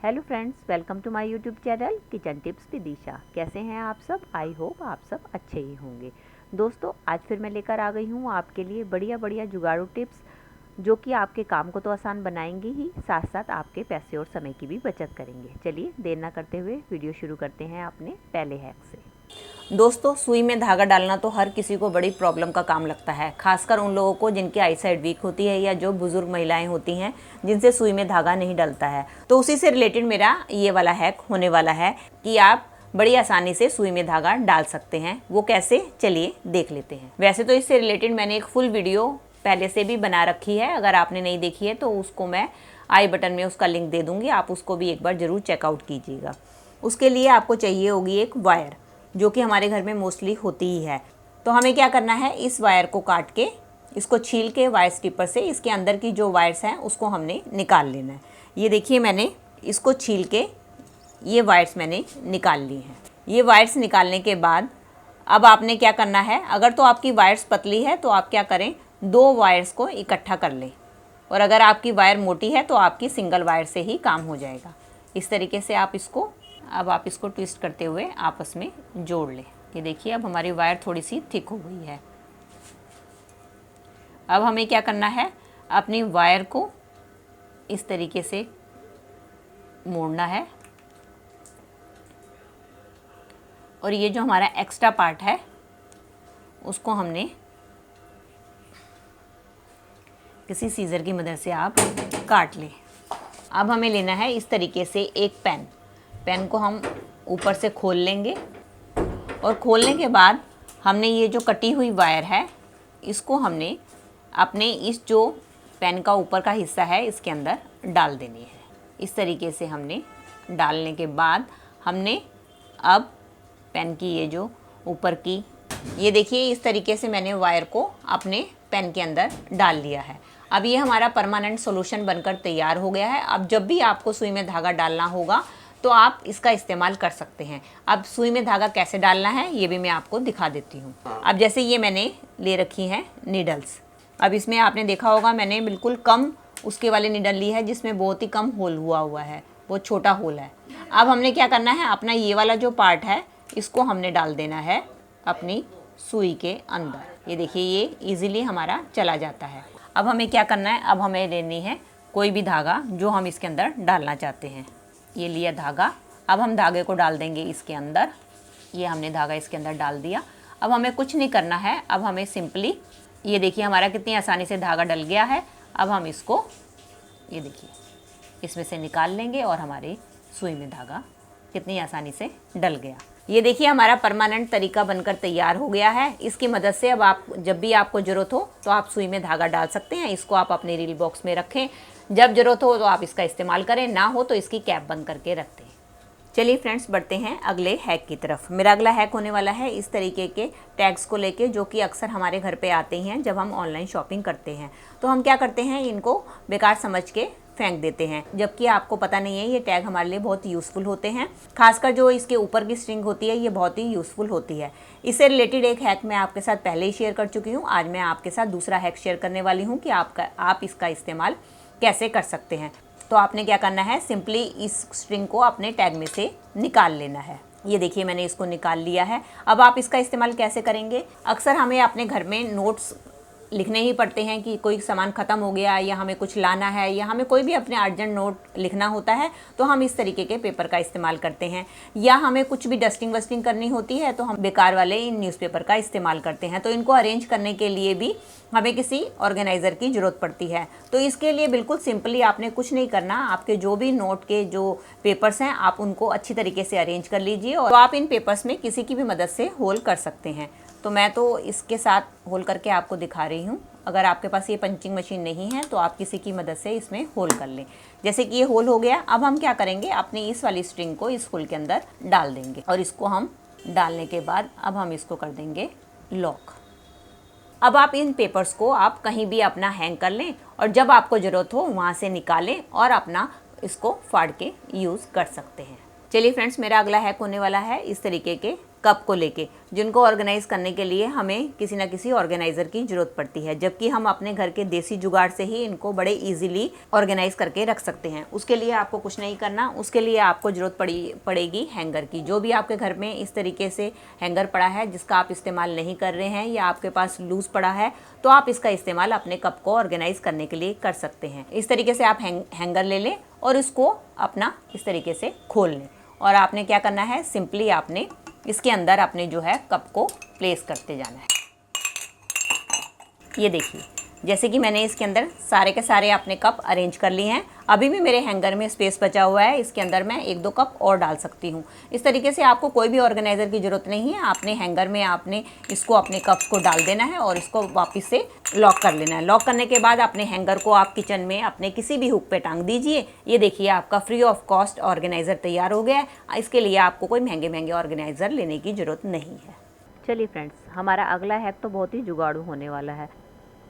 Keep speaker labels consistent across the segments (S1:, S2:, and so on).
S1: Hello friends, welcome to my YouTube channel kitchen tips with Disha. कैसे हैं आप सब? आई होप आप सब अच्छे ही होंगे। दोस्तों, आज फिर मैं लेकर आ गई हूँ आपके लिए बढ़िया बढ़िया जुगाड़ू टिप्स, जो कि आपके काम को तो आसान बनाएंगे ही, साथ साथ आपके पैसे और समय की भी बचत करेंगे। चलिए देर ना करते हुए वीडियो शुरू करते हैं अपने पहले हैक से। दोस्तों, सुई में धागा डालना तो हर किसी को बड़ी प्रॉब्लम का काम लगता है, खासकर उन लोगों को जिनकी आई साइड वीक होती है या जो बुजुर्ग महिलाएं होती हैं जिनसे सुई में धागा नहीं डलता है। तो उसी से रिलेटेड मेरा ये वाला हैक होने वाला है कि आप बड़ी आसानी से सुई में धागा डाल सकते हैं। वो कैसे, चलिए देख लेते हैं। वैसे तो इससे रिलेटेड मैंने एक फुल वीडियो पहले से भी बना रखी है, अगर आपने नहीं देखी है तो उसको मैं आई बटन में उसका लिंक दे दूंगी, आप उसको भी एक बार ज़रूर चेकआउट कीजिएगा। उसके लिए आपको चाहिए होगी एक वायर, जो कि हमारे घर में मोस्टली होती ही है। तो हमें क्या करना है, इस वायर को काट के, इसको छील के वायर स्टिपर से इसके अंदर की जो वायर्स हैं उसको हमने निकाल लेना है। ये देखिए, मैंने इसको छील के ये वायर्स मैंने निकाल ली हैं। ये वायर्स निकालने के बाद अब आपने क्या करना है, अगर तो आपकी वायर्स पतली है तो आप क्या करें, दो वायर्स को इकट्ठा कर लें, और अगर आपकी वायर मोटी है तो आपकी सिंगल वायर से ही काम हो जाएगा। इस तरीके से आप इसको ट्विस्ट करते हुए आपस में जोड़ लें। ये देखिए, अब हमारी वायर थोड़ी सी थिक हो गई है। अब हमें क्या करना है, अपनी वायर को इस तरीके से मोड़ना है, और ये जो हमारा एक्स्ट्रा पार्ट है उसको हमने किसी सीजर की मदद से आप काट लें। अब हमें लेना है इस तरीके से एक पेन को हम ऊपर से खोल लेंगे, और खोलने के बाद हमने ये जो कटी हुई वायर है इसको हमने अपने इस जो पेन का ऊपर का हिस्सा है इसके अंदर डाल देनी है। इस तरीके से हमने डालने के बाद हमने अब पेन की ये जो ऊपर की, ये देखिए, इस तरीके से मैंने वायर को अपने पेन के अंदर डाल लिया है। अब ये हमारा परमानेंट सॉल्यूशन बनकर तैयार हो गया है। अब जब भी आपको सुई में धागा डालना होगा तो आप इसका इस्तेमाल कर सकते हैं। अब सुई में धागा कैसे डालना है ये भी मैं आपको दिखा देती हूँ। अब जैसे ये मैंने ले रखी हैं नीडल्स, अब इसमें आपने देखा होगा मैंने बिल्कुल कम उसके वाले नीडल ली है जिसमें बहुत ही कम होल हुआ है, बहुत छोटा होल है। अब हमने क्या करना है, अपना ये वाला जो पार्ट है इसको हमने डाल देना है अपनी सुई के अंदर। ये देखिए, ये इजीली हमारा चला जाता है। अब हमें क्या करना है, अब हमें लेनी है कोई भी धागा जो हम इसके अंदर डालना चाहते हैं। ये लिया धागा, अब हम धागे को डाल देंगे इसके अंदर। ये हमने धागा इसके अंदर डाल दिया। अब हमें कुछ नहीं करना है, अब हमें सिंपली, ये देखिए हमारा कितनी आसानी से धागा डल गया है। अब हम इसको, ये देखिए, इसमें से निकाल लेंगे और हमारी सुई में धागा कितनी आसानी से डल गया। ये देखिए, हमारा परमानेंट तरीका बनकर तैयार हो गया है। इसकी मदद से अब आप जब भी आपको ज़रूरत हो तो आप सुई में धागा डाल सकते हैं। इसको आप अपने रील बॉक्स में रखें, जब ज़रूरत हो तो आप इसका इस्तेमाल करें, ना हो तो इसकी कैप बंद करके रख दें। चलिए फ्रेंड्स, बढ़ते हैं अगले हैक की तरफ। मेरा अगला हैक होने वाला है इस तरीके के टैग्स को लेके, जो कि अक्सर हमारे घर पे आते हैं जब हम ऑनलाइन शॉपिंग करते हैं। तो हम क्या करते हैं, इनको बेकार समझ के फेंक देते हैं, जबकि आपको पता नहीं है ये टैग हमारे लिए बहुत यूज़फुल होते हैं। खासकर जो इसके ऊपर की स्ट्रिंग होती है ये बहुत ही यूज़फुल होती है। इससे रिलेटेड एक हैक मैं आपके साथ पहले ही शेयर कर चुकी हूँ। आज मैं आपके साथ दूसरा हैक शेयर करने वाली हूँ कि आप इसका इस्तेमाल कैसे कर सकते हैं। तो आपने क्या करना है, सिंपली इस स्ट्रिंग को अपने टैग में से निकाल लेना है। ये देखिए, मैंने इसको निकाल लिया है। अब आप इसका इस्तेमाल कैसे करेंगे, अक्सर हमें अपने घर में नोट्स लिखने ही पड़ते हैं कि कोई सामान ख़त्म हो गया या हमें कुछ लाना है या हमें कोई भी अपने अर्जेंट नोट लिखना होता है, तो हम इस तरीके के पेपर का इस्तेमाल करते हैं। या हमें कुछ भी डस्टिंग वस्टिंग करनी होती है तो हम बेकार वाले इन न्यूज़पेपर का इस्तेमाल करते हैं। तो इनको अरेंज करने के लिए भी हमें किसी ऑर्गेनाइज़र की ज़रूरत पड़ती है। तो इसके लिए बिल्कुल सिंपली आपने कुछ नहीं करना, आपके जो भी नोट के जो पेपर्स हैं आप उनको अच्छी तरीके से अरेंज कर लीजिए, और आप इन पेपर्स में किसी की भी मदद से होल कर सकते हैं। तो मैं तो इसके साथ होल करके आपको दिखा रही हूँ। अगर आपके पास ये पंचिंग मशीन नहीं है तो आप किसी की मदद से इसमें होल कर लें। जैसे कि ये होल हो गया। अब हम क्या करेंगे, अपनी इस वाली स्ट्रिंग को इस होल के अंदर डाल देंगे, और इसको हम डालने के बाद अब हम इसको कर देंगे लॉक। अब आप इन पेपर्स को आप कहीं भी अपना हैंग कर लें, और जब आपको ज़रूरत हो वहाँ से निकालें और अपना इसको फाड़ के यूज़ कर सकते हैं। चलिए फ्रेंड्स, मेरा अगला हैक होने वाला है इस तरीके के कप को लेके, जिनको ऑर्गेनाइज करने के लिए हमें किसी ना किसी ऑर्गेनाइज़र की ज़रूरत पड़ती है, जबकि हम अपने घर के देसी जुगाड़ से ही इनको बड़े इजीली ऑर्गेनाइज करके रख सकते हैं। उसके लिए आपको कुछ नहीं करना, उसके लिए आपको ज़रूरत पड़ेगी हैंगर की। जो भी आपके घर में इस तरीके से हैंगर पड़ा है जिसका आप इस्तेमाल नहीं कर रहे हैं या आपके पास लूज़ पड़ा है, तो आप इसका इस्तेमाल अपने कप को ऑर्गेनाइज करने के लिए कर सकते हैं। इस तरीके से आप हैंगर ले लें और इसको अपना इस तरीके से खोल लें। और आपने क्या करना है, सिंपली आपने इसके अंदर अपने जो है कप को प्लेस करते जाना है। ये देखिए, जैसे कि मैंने इसके अंदर सारे के सारे अपने कप अरेंज कर लिए हैं। अभी भी मेरे हैंगर में स्पेस बचा हुआ है, इसके अंदर मैं 1-2 कप और डाल सकती हूँ। इस तरीके से आपको कोई भी ऑर्गेनाइज़र की ज़रूरत नहीं है। आपने हैंगर में आपने इसको अपने कप्स को डाल देना है और इसको वापस से लॉक कर लेना है। लॉक करने के बाद अपने हैंगर को आप किचन में अपने किसी भी हुक पे टांग दीजिए। ये देखिए, आपका फ्री ऑफ कॉस्ट ऑर्गेनाइज़र तैयार हो गया है। इसके लिए आपको कोई महंगे ऑर्गेनाइज़र लेने की ज़रूरत नहीं है। चलिए फ्रेंड्स, हमारा अगला हैक तो बहुत ही जुगाड़ू होने वाला है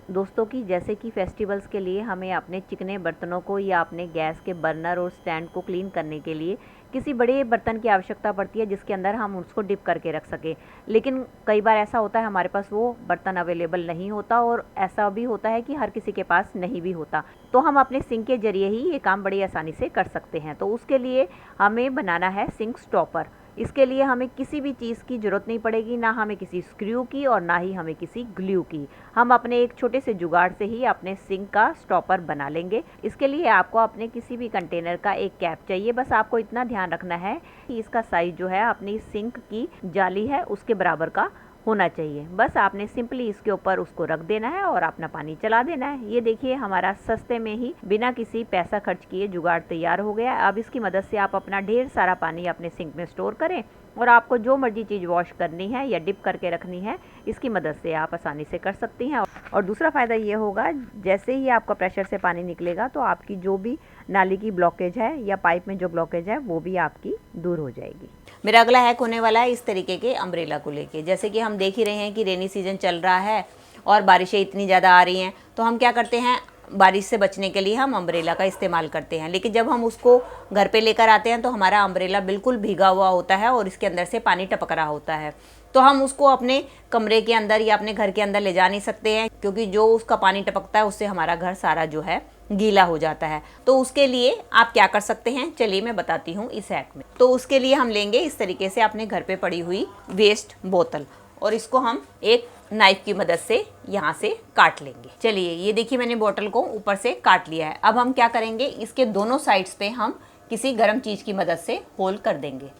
S1: दोस्तों की। जैसे कि फेस्टिवल्स के लिए हमें अपने चिकने बर्तनों को या अपने गैस के बर्नर और स्टैंड को क्लीन करने के लिए किसी बड़े बर्तन की आवश्यकता पड़ती है जिसके अंदर हम उसको डिप करके रख सकें। लेकिन कई बार ऐसा होता है हमारे पास वो बर्तन अवेलेबल नहीं होता, और ऐसा भी होता है कि हर किसी के पास नहीं भी होता। तो हम अपने सिंक के जरिए ही ये काम बड़ी आसानी से कर सकते हैं। तो उसके लिए हमें बनाना है सिंक स्टॉपर। इसके लिए हमें किसी भी चीज़ की ज़रूरत नहीं पड़ेगी, ना हमें किसी स्क्रू की और ना ही हमें किसी ग्लू की। हम अपने एक छोटे से जुगाड़ से ही अपने सिंक का स्टॉपर बना लेंगे। इसके लिए आपको अपने किसी भी कंटेनर का एक कैप चाहिए। बस आपको इतना ध्यान रखना है कि इसका साइज़ जो है अपनी सिंक की जाली है उसके बराबर का होना चाहिए। बस आपने सिंपली इसके ऊपर उसको रख देना है और अपना पानी चला देना है। ये देखिए, हमारा सस्ते में ही बिना किसी पैसा खर्च किए जुगाड़ तैयार हो गया। अब इसकी मदद से आप अपना ढेर सारा पानी अपने सिंक में स्टोर करें और आपको जो मर्जी चीज़ वॉश करनी है या डिप करके रखनी है, इसकी मदद से आप आसानी से कर सकती हैं। और दूसरा फ़ायदा ये होगा, जैसे ही आपका प्रेशर से पानी निकलेगा तो आपकी जो भी नाली की ब्लॉकेज है या पाइप में जो ब्लॉकेज है वो भी आपकी दूर हो जाएगी। मेरा अगला हैक होने वाला है इस तरीके के अम्ब्रेला को लेके। जैसे कि हम देख ही रहे हैं कि रेनी सीजन चल रहा है और बारिशें इतनी ज़्यादा आ रही हैं, तो हम क्या करते हैं, बारिश से बचने के लिए हम अम्ब्रेला का इस्तेमाल करते हैं। लेकिन जब हम उसको घर पे लेकर आते हैं तो हमारा अम्ब्रेला बिल्कुल भीगा हुआ होता है और इसके अंदर से पानी टपक रहा होता है। तो हम उसको अपने कमरे के अंदर या अपने घर के अंदर ले जा नहीं सकते हैं, क्योंकि जो उसका पानी टपकता है उससे हमारा घर सारा जो है गीला हो जाता है। तो उसके लिए आप क्या कर सकते हैं, चलिए मैं बताती हूँ इस हैक में। तो उसके लिए हम लेंगे इस तरीके से अपने घर पे पड़ी हुई वेस्ट बोतल और इसको हम एक नाइफ की मदद से यहाँ से काट लेंगे। चलिए, ये देखिए, मैंने बोतल को ऊपर से काट लिया है। अब हम क्या करेंगे, इसके दोनों साइड्स पे हम किसी गर्म चीज़ की मदद से होल कर देंगे।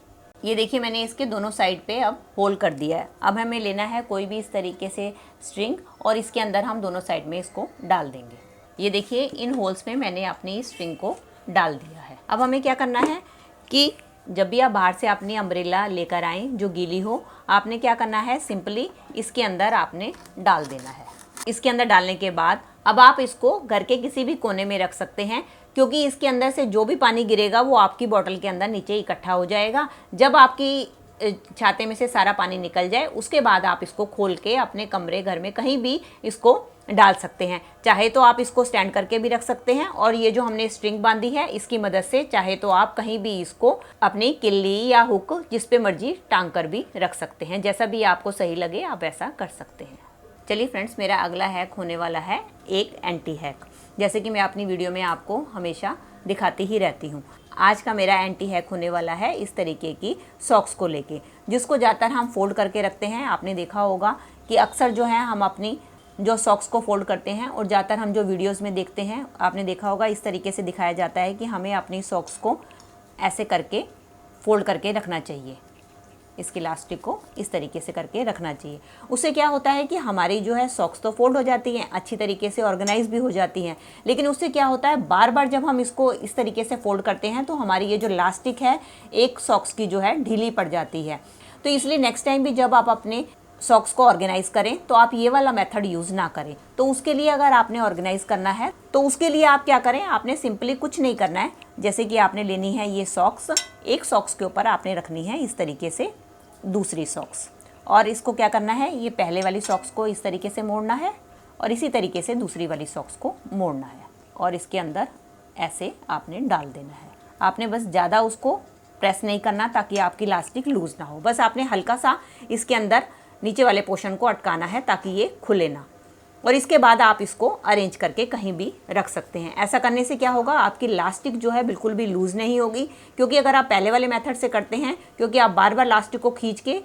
S1: ये देखिए, मैंने इसके दोनों साइड पे अब होल कर दिया है। अब हमें लेना है कोई भी इस तरीके से स्ट्रिंग और इसके अंदर हम दोनों साइड में इसको डाल देंगे। ये देखिए, इन होल्स में मैंने अपनी स्ट्रिंग को डाल दिया है। अब हमें क्या करना है कि जब भी आप बाहर से अपनी अम्ब्रेला लेकर आएँ जो गीली हो, आपने क्या करना है, सिंपली इसके अंदर आपने डाल देना है। इसके अंदर डालने के बाद अब आप इसको घर के किसी भी कोने में रख सकते हैं, क्योंकि इसके अंदर से जो भी पानी गिरेगा वो आपकी बोतल के अंदर नीचे इकट्ठा हो जाएगा। जब आपकी छाते में से सारा पानी निकल जाए उसके बाद आप इसको खोल के अपने कमरे, घर में कहीं भी इसको डाल सकते हैं। चाहे तो आप इसको स्टैंड करके भी रख सकते हैं और ये जो हमने स्ट्रिंग बांधी है इसकी मदद से चाहे तो आप कहीं भी इसको अपनी किल्ली या हुक जिस पे मर्जी टांग कर भी रख सकते हैं। जैसा भी आपको सही लगे आप ऐसा कर सकते हैं। चलिए फ्रेंड्स, मेरा अगला हैक होने वाला है एक एंटी हैक। जैसे कि मैं अपनी वीडियो में आपको हमेशा दिखाती ही रहती हूँ। आज का मेरा एंटी हैक होने वाला है इस तरीके की सॉक्स को लेके, जिसको ज़्यादातर हम फोल्ड करके रखते हैं। आपने देखा होगा कि अक्सर जो है हम अपनी जो सॉक्स को फोल्ड करते हैं और ज़्यादातर हम जो वीडियोस में देखते हैं, आपने देखा होगा इस तरीके से दिखाया जाता है कि हमें अपनी सॉक्स को ऐसे करके फोल्ड करके रखना चाहिए। इसकी इलास्टिक को इस तरीके से करके रखना चाहिए। उससे क्या होता है कि हमारी जो है सॉक्स तो फोल्ड हो जाती हैं, अच्छी तरीके से ऑर्गेनाइज भी हो जाती हैं, लेकिन उससे क्या होता है बार बार जब हम इसको इस तरीके से फोल्ड करते हैं तो हमारी ये जो इलास्टिक है एक सॉक्स की जो है ढीली पड़ जाती है। तो इसलिए नेक्स्ट टाइम भी जब आप अपने सॉक्स को ऑर्गेनाइज करें तो आप ये वाला मेथड यूज़ ना करें। तो उसके लिए अगर आपने ऑर्गेनाइज करना है तो उसके लिए आप क्या करें, आपने सिंपली कुछ नहीं करना है। जैसे कि आपने लेनी है ये सॉक्स, एक सॉक्स के ऊपर आपने रखनी है इस तरीके से दूसरी सॉक्स, और इसको क्या करना है, ये पहले वाली सॉक्स को इस तरीके से मोड़ना है और इसी तरीके से दूसरी वाली सॉक्स को मोड़ना है और इसके अंदर ऐसे आपने डाल देना है। आपने बस ज़्यादा उसको प्रेस नहीं करना ताकि आपकी इलास्टिक लूज़ ना हो। बस आपने हल्का सा इसके अंदर नीचे वाले पोर्शन को अटकाना है ताकि ये खुले ना। और इसके बाद आप इसको अरेंज करके कहीं भी रख सकते हैं। ऐसा करने से क्या होगा, आपकी इलास्टिक जो है बिल्कुल भी लूज़ नहीं होगी। क्योंकि अगर आप पहले वाले मेथड से करते हैं, क्योंकि आप बार बार इलास्टिक को खींच के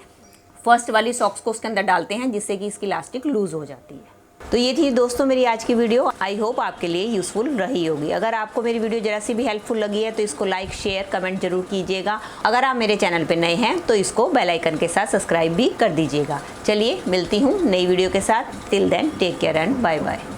S1: फर्स्ट वाली सॉक्स को उसके अंदर डालते हैं, जिससे कि इसकी इलास्टिक लूज़ हो जाती है। तो ये थी दोस्तों मेरी आज की वीडियो। आई होप आपके लिए यूज़फुल रही होगी। अगर आपको मेरी वीडियो जरा सी भी हेल्पफुल लगी है तो इसको लाइक, शेयर, कमेंट जरूर कीजिएगा। अगर आप मेरे चैनल पे नए हैं तो इसको बेल आइकन के साथ सब्सक्राइब भी कर दीजिएगा। चलिए मिलती हूँ नई वीडियो के साथ। Till then take care and bye bye.